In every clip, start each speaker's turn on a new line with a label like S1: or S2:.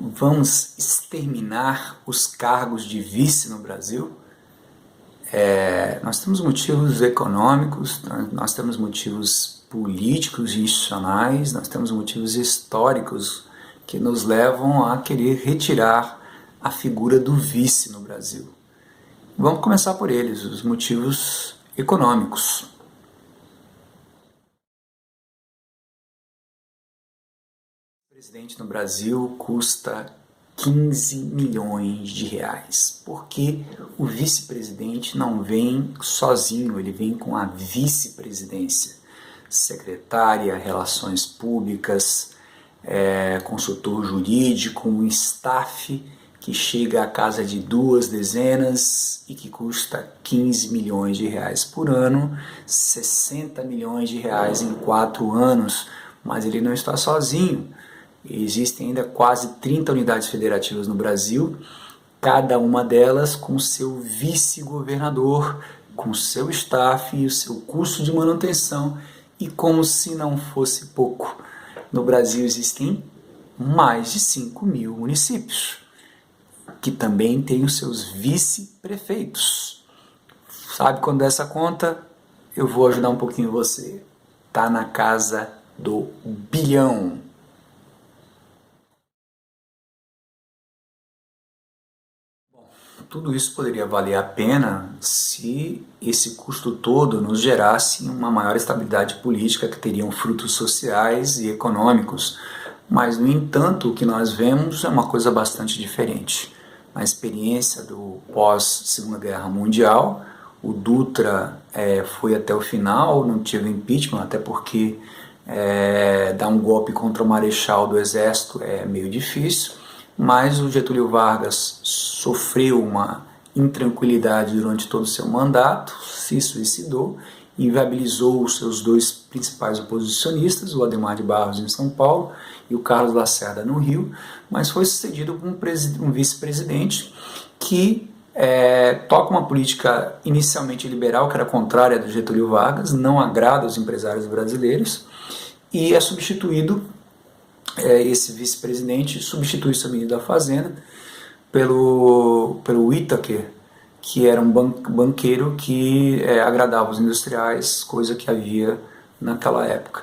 S1: Vamos exterminar os cargos de vice no Brasil? Nós temos motivos econômicos, nós temos motivos políticos e institucionais, nós temos motivos históricos que nos levam a querer retirar a figura do vice no Brasil. Vamos começar por eles, os motivos econômicos. O presidente no Brasil custa 15 milhões de reais, porque o vice-presidente não vem sozinho, ele vem com a vice-presidência, secretária, relações públicas, consultor jurídico, um staff que chega à casa de 2 dezenas e que custa 15 milhões de reais por ano, 60 milhões de reais em 4 anos, mas ele não está sozinho. Existem ainda quase 30 unidades federativas no Brasil, cada uma delas com seu vice-governador, com seu staff e o seu custo de manutenção. E como se não fosse pouco, no Brasil existem mais de 5 mil municípios, que também têm os seus vice-prefeitos. Sabe quando dá essa conta? Eu vou ajudar um pouquinho você. Está na casa do bilhão. Tudo isso poderia valer a pena se esse custo todo nos gerasse uma maior estabilidade política, que teriam frutos sociais e econômicos. Mas, no entanto, o que nós vemos é uma coisa bastante diferente. Na experiência do pós-Segunda Guerra Mundial, o Dutra foi até o final, não teve impeachment, até porque dar um golpe contra o marechal do exército é meio difícil. Mas o Getúlio Vargas sofreu uma intranquilidade durante todo o seu mandato, se suicidou, inviabilizou os seus 2 principais oposicionistas, o Adhemar de Barros em São Paulo e o Carlos Lacerda no Rio, mas foi sucedido por um vice-presidente que toca uma política inicialmente liberal, que era contrária do Getúlio Vargas, não agrada aos empresários brasileiros, e é substituído. Esse vice-presidente substitui seu ministro da Fazenda pelo Whittaker, que era um banqueiro que agradava os industriais, coisa que havia naquela época.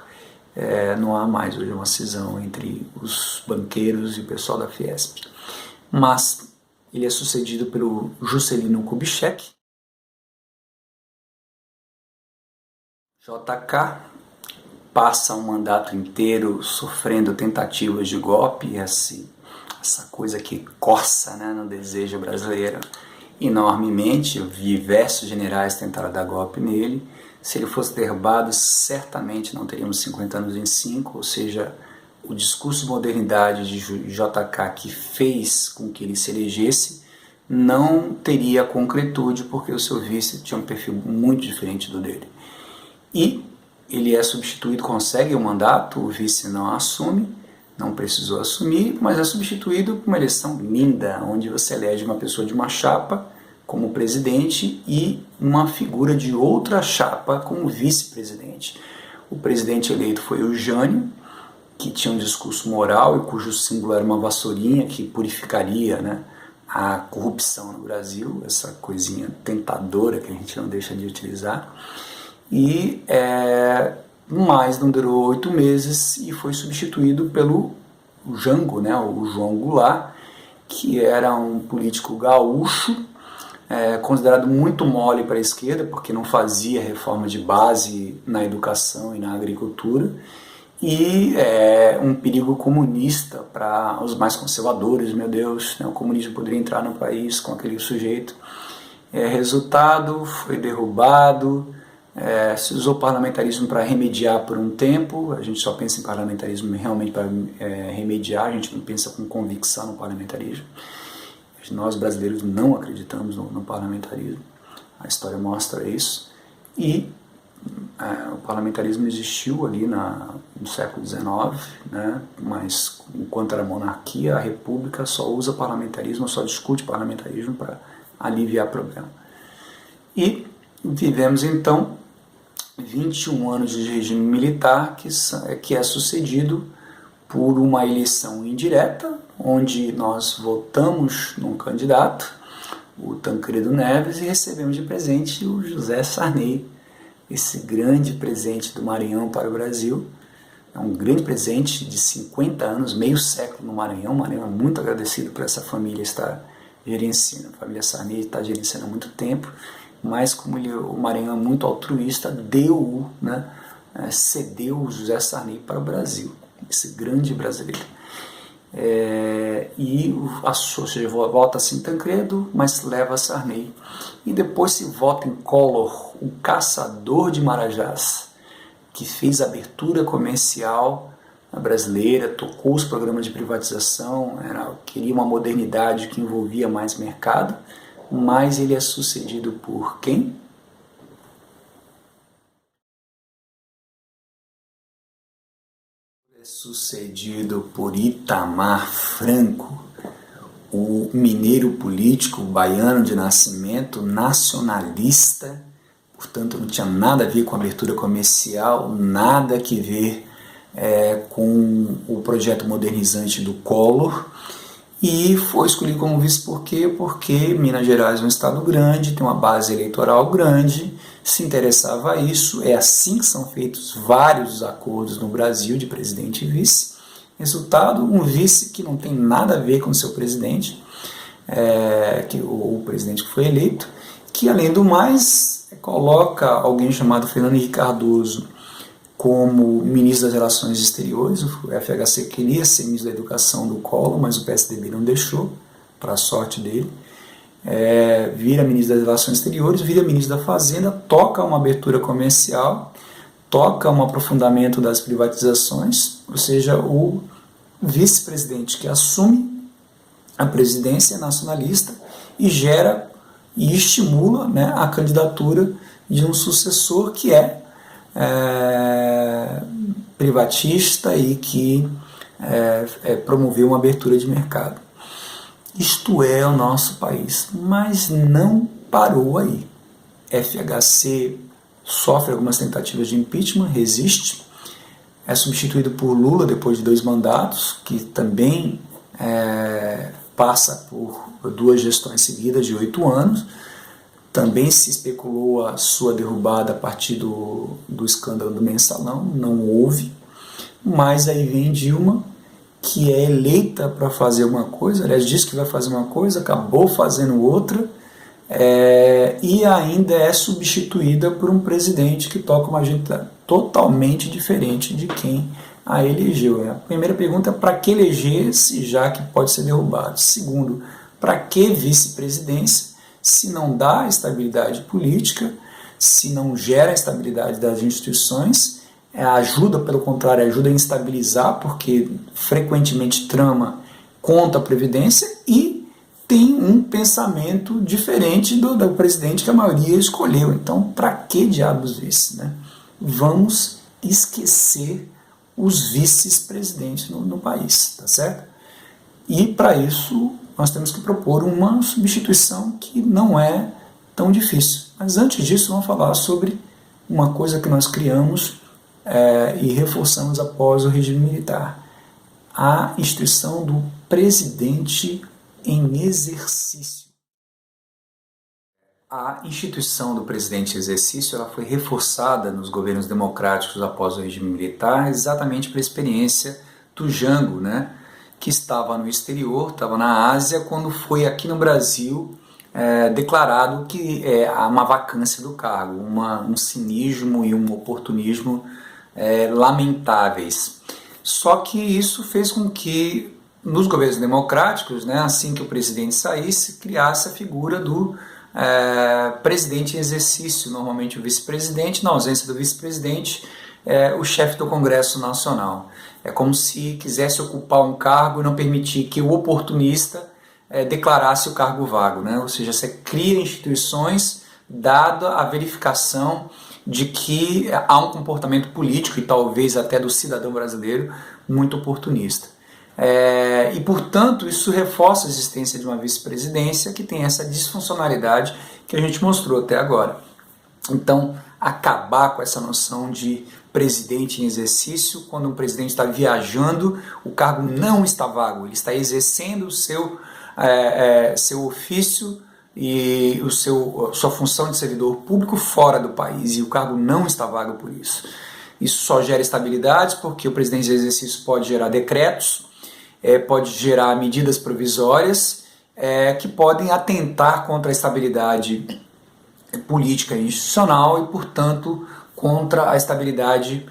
S1: Não há mais hoje uma cisão entre os banqueiros e o pessoal da Fiesp. Mas ele é sucedido pelo Juscelino Kubitschek. JK passa um mandato inteiro sofrendo tentativas de golpe, essa coisa que coça, né, no desejo brasileiro enormemente. Diversos generais tentaram dar golpe nele. Se ele fosse derrubado, certamente não teríamos 50 anos em 5, ou seja, o discurso de modernidade de JK que fez com que ele se elegesse não teria concretude, porque o seu vice tinha um perfil muito diferente do dele. E ele é substituído, consegue o mandato, o vice não assume, não precisou assumir, mas é substituído por uma eleição linda, onde você elege uma pessoa de uma chapa como presidente e uma figura de outra chapa como vice-presidente. O presidente eleito foi o Jânio, que tinha um discurso moral e cujo símbolo era uma vassourinha que purificaria, né, a corrupção no Brasil, essa coisinha tentadora que a gente não deixa de utilizar. E mais não durou 8 meses e foi substituído pelo Jango, né, o João Goulart, que era um político gaúcho, considerado muito mole para a esquerda, porque não fazia reforma de base na educação e na agricultura, e um perigo comunista para os mais conservadores. Meu Deus, né, o comunismo poderia entrar no país com aquele sujeito. Resultado, foi derrubado. Se usou o parlamentarismo para remediar por um tempo. A gente só pensa em parlamentarismo realmente para remediar, a gente não pensa com convicção no parlamentarismo. Nós brasileiros não acreditamos no parlamentarismo, a história mostra isso. E o parlamentarismo existiu ali no século XIX, né? Mas enquanto era monarquia, a república só usa parlamentarismo, só discute parlamentarismo para aliviar problema. E vivemos então 21 anos de regime militar que é sucedido por uma eleição indireta, onde nós votamos num candidato, o Tancredo Neves, e recebemos de presente o José Sarney, esse grande presente do Maranhão para o Brasil. É um grande presente de 50 anos, meio século no Maranhão. O Maranhão é muito agradecido por essa família estar gerenciando. A família Sarney está gerenciando há muito tempo, mas como o Maranhão é muito altruísta, cedeu o José Sarney para o Brasil, esse grande brasileiro. Ou seja, vota-se em Tancredo, mas leva Sarney. E depois se vota em Collor, o caçador de Marajás, que fez a abertura comercial brasileira, tocou os programas de privatização, queria uma modernidade que envolvia mais mercado, mas ele é sucedido por quem? Sucedido por Itamar Franco, o mineiro político baiano de nascimento, nacionalista, portanto não tinha nada a ver com a abertura comercial, nada que ver com o projeto modernizante do Collor, e foi escolhido como vice por quê? Porque Minas Gerais é um estado grande, tem uma base eleitoral grande, se interessava a isso. É assim que são feitos vários acordos no Brasil de presidente e vice. Resultado, um vice que não tem nada a ver com o seu presidente, o presidente que foi eleito, que além do mais coloca alguém chamado Fernando Henrique Cardoso como ministro das Relações Exteriores. O FHC queria ser ministro da Educação do Collor, mas o PSDB não deixou, para a sorte dele. Vira ministro das Relações Exteriores, vira ministro da Fazenda, toca uma abertura comercial, toca um aprofundamento das privatizações, ou seja, o vice-presidente que assume a presidência nacionalista e gera e estimula, a candidatura de um sucessor que é privatista e que promoveu uma abertura de mercado. Isto é o nosso país, mas não parou aí. FHC sofre algumas tentativas de impeachment, resiste, é substituído por Lula depois de 2 mandatos, que também passa por 2 gestões seguidas de 8 anos. Também se especulou a sua derrubada a partir do escândalo do Mensalão, não houve, mas aí vem Dilma, que é eleita para fazer uma coisa, aliás, diz que vai fazer uma coisa, acabou fazendo outra, e ainda é substituída por um presidente que toca uma agenda totalmente diferente de quem a elegeu. A primeira pergunta é: para que eleger, se já que pode ser derrubado? Segundo, para que vice-presidência, se não dá estabilidade política, se não gera estabilidade das instituições? Ajuda, pelo contrário, ajuda a instabilizar, porque frequentemente trama contra a Previdência e tem um pensamento diferente do presidente que a maioria escolheu. Então, para que diabos vice? Vamos esquecer os vices-presidentes no país, tá certo? E para isso nós temos que propor uma substituição que não é tão difícil. Mas antes disso, vamos falar sobre uma coisa que nós criamos e reforçamos após o regime militar: a instituição do presidente em exercício. A instituição do presidente em exercício ela foi reforçada nos governos democráticos após o regime militar, exatamente pela experiência do Jango, que estava no exterior, estava na Ásia, quando foi aqui no Brasil declarado que há uma vacância do cargo, um cinismo e um oportunismo lamentáveis. Só que isso fez com que, nos governos democráticos, assim que o presidente saísse, criasse a figura do presidente em exercício, normalmente o vice-presidente, na ausência do vice-presidente, o chefe do Congresso Nacional. É como se quisesse ocupar um cargo e não permitir que o oportunista declarasse o cargo vago, Ou seja, você cria instituições dada a verificação de que há um comportamento político e talvez até do cidadão brasileiro muito oportunista. E, portanto, isso reforça a existência de uma vice-presidência que tem essa disfuncionalidade que a gente mostrou até agora. Então, acabar com essa noção de presidente em exercício. Quando um presidente está viajando, o cargo não está vago, ele está exercendo o seu ofício e sua função de servidor público fora do país, e o cargo não está vago por isso. Isso só gera estabilidade porque o presidente em exercício pode gerar decretos, pode gerar medidas provisórias que podem atentar contra a estabilidade política e institucional e, portanto, contra a estabilidade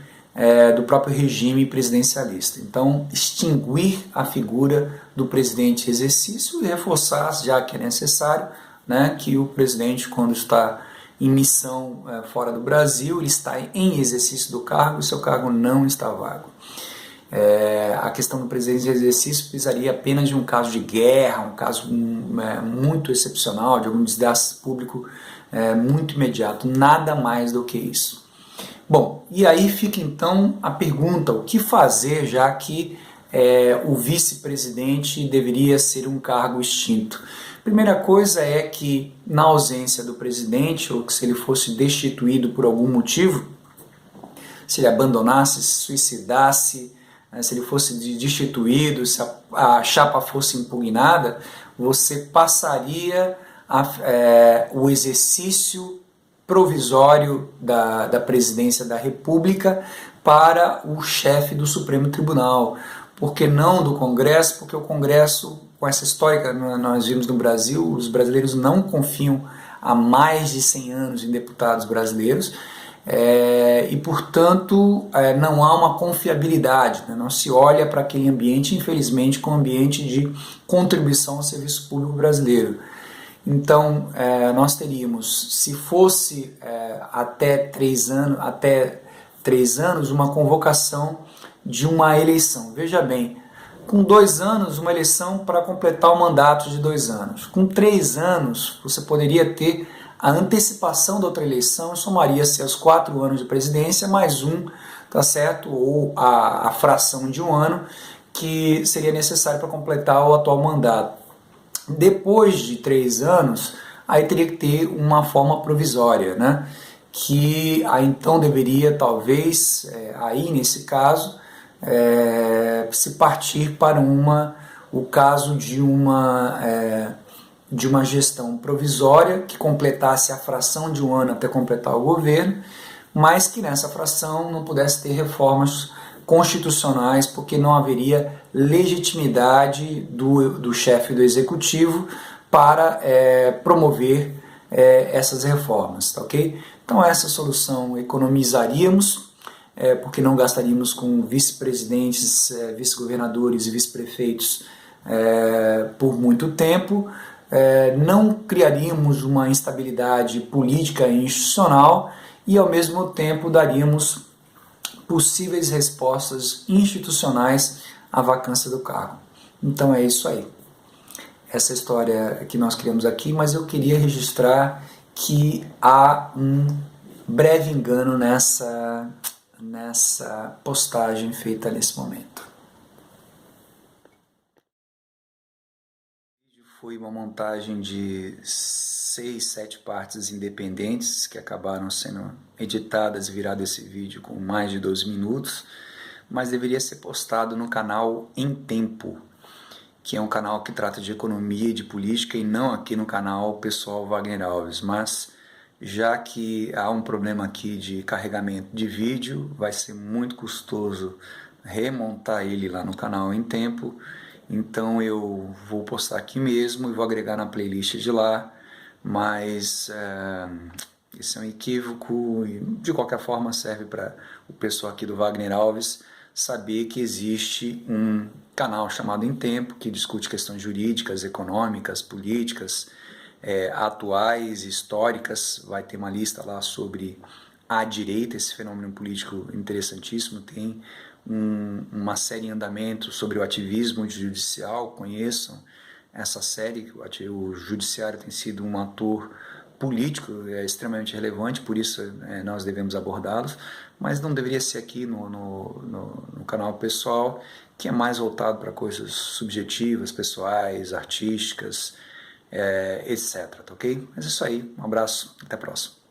S1: do próprio regime presidencialista. Então, extinguir a figura do presidente em exercício e reforçar, já que é necessário, né, que o presidente, quando está em missão fora do Brasil, ele está em exercício do cargo e seu cargo não está vago. A questão do presidente em exercício precisaria apenas de um caso de guerra, um caso muito excepcional, de algum desgaste público muito imediato, nada mais do que isso. Bom, e aí fica então a pergunta, o que fazer, já que o vice-presidente deveria ser um cargo extinto? Primeira coisa é que, na ausência do presidente, ou que se ele fosse destituído por algum motivo, se ele abandonasse, se suicidasse, se ele fosse destituído, se a chapa fosse impugnada, você passaria o exercício provisório da presidência da República para o chefe do Supremo Tribunal. Por que não do Congresso? Porque o Congresso, com essa história que nós vimos no Brasil, os brasileiros não confiam há mais de 100 anos em deputados brasileiros, e, portanto, não há uma confiabilidade, né? Não se olha para aquele ambiente, infelizmente, como um ambiente de contribuição ao serviço público brasileiro. Então, nós teríamos, se fosse até 3 anos, uma convocação de uma eleição. Veja bem, com 2 anos, uma eleição para completar o mandato de 2 anos. Com 3 anos, você poderia ter a antecipação da outra eleição, somaria-se aos 4 anos de presidência, mais um, tá certo? Ou a fração de 1 ano, que seria necessário para completar o atual mandato. Depois de 3 anos, aí teria que ter uma forma provisória, né? Que aí então deveria, talvez, aí nesse caso, se partir para o caso de uma gestão provisória que completasse a fração de 1 ano até completar o governo, mas que nessa fração não pudesse ter reformas constitucionais, porque não haveria legitimidade do chefe do executivo para promover essas reformas, tá ok? Então essa solução economizaríamos, porque não gastaríamos com vice-presidentes, vice-governadores e vice-prefeitos por muito tempo, não criaríamos uma instabilidade política e institucional e ao mesmo tempo daríamos possíveis respostas institucionais à vacância do cargo. Então é isso aí. Essa história que nós criamos aqui, mas eu queria registrar que há um breve engano nessa postagem feita nesse momento. Foi uma montagem de 6, 7 partes independentes que acabaram sendo editadas e virado esse vídeo com mais de 12 minutos, mas deveria ser postado no canal Em Tempo, que é um canal que trata de economia e de política, e não aqui no canal pessoal Wagner Alves. Mas já que há um problema aqui de carregamento de vídeo, vai ser muito custoso remontar ele lá no canal Em Tempo, então eu vou postar aqui mesmo e vou agregar na playlist de lá, mas esse é um equívoco e de qualquer forma serve para o pessoal aqui do Wagner Alves saber que existe um canal chamado Em Tempo que discute questões jurídicas, econômicas, políticas, atuais, históricas. Vai ter uma lista lá sobre a direita, esse fenômeno político interessantíssimo. Tem uma série em andamento sobre o ativismo judicial, conheçam essa série. O judiciário tem sido um ator político extremamente relevante, por isso nós devemos abordá-los, mas não deveria ser aqui no canal pessoal, que é mais voltado para coisas subjetivas, pessoais, artísticas, etc, tá ok? Mas é isso aí, um abraço, até a próxima.